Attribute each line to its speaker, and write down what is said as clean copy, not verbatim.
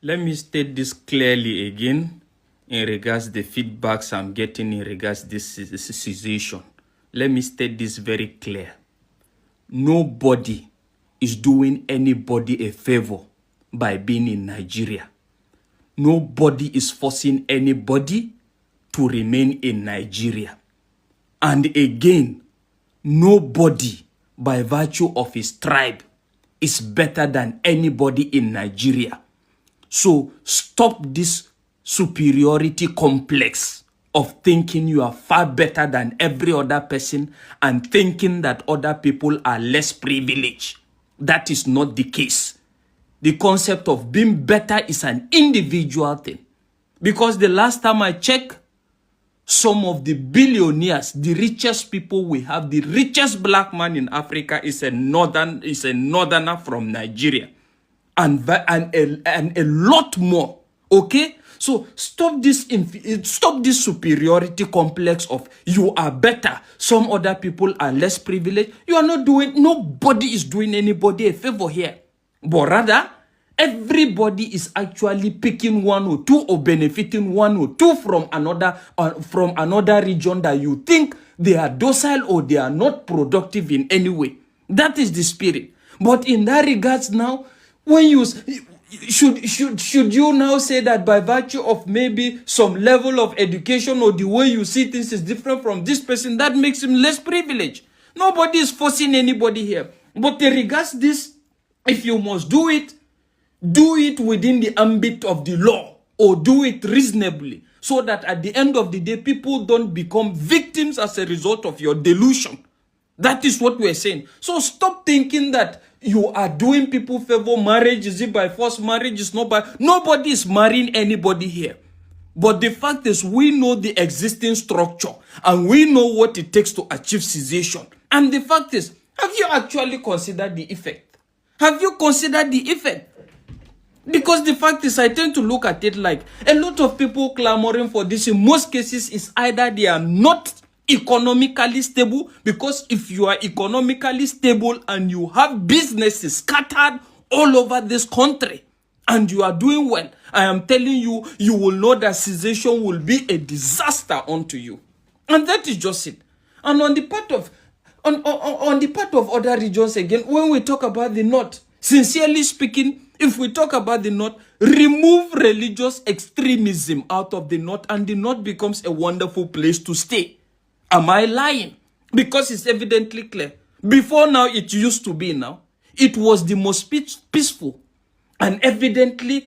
Speaker 1: Let me state this clearly again in regards to the feedbacks I'm getting in regards to this situation. Let me state this very clear. Nobody is doing anybody a favor by being in Nigeria. Nobody is forcing anybody to remain in Nigeria. And again, nobody by virtue of his tribe is better than anybody in Nigeria. So stop this superiority complex of thinking you are far better than every other person and thinking that other people are less privileged. That is not the case. The concept of being better is an individual thing. Because the last time I checked, some of the billionaires, the richest people we have, the richest black man in Africa is a northerner from Nigeria. And a lot more. Okay? So stop this superiority complex of you are better, some other people are less privileged. You are not doing, nobody is doing anybody a favor here. But rather, everybody is actually picking one or two or benefiting one or two from another region that you think they are docile or they are not productive in any way. That is the spirit. But in that regards now, when you should you now say that by virtue of maybe some level of education or the way you see things is different from this person, that makes him less privileged? Nobody is forcing anybody here. But in regards this, if you must do it within the ambit of the law or do it reasonably so that at the end of the day, people don't become victims as a result of your delusion. That is what we're saying. So stop thinking that you are doing people favor. Marriage, is it by force? Marriage is not by... Nobody is marrying anybody here. But the fact is, we know the existing structure and we know what it takes to achieve cessation. And the fact is, have you actually considered the effect? Have you considered the effect? Because the fact is, I tend to look at it like a lot of people clamoring for this in most cases is either they are not economically stable, because if you are economically stable and you have businesses scattered all over this country and you are doing well, I am telling you, you will know that cessation will be a disaster unto you. And that is just it. And on the part of other regions again, when we talk about the North, sincerely speaking, if we talk about the North, remove religious extremism out of the North and the North becomes a wonderful place to stay. Am I lying? Because it's evidently clear. Before now, it used to be now. It was the most peaceful. And evidently,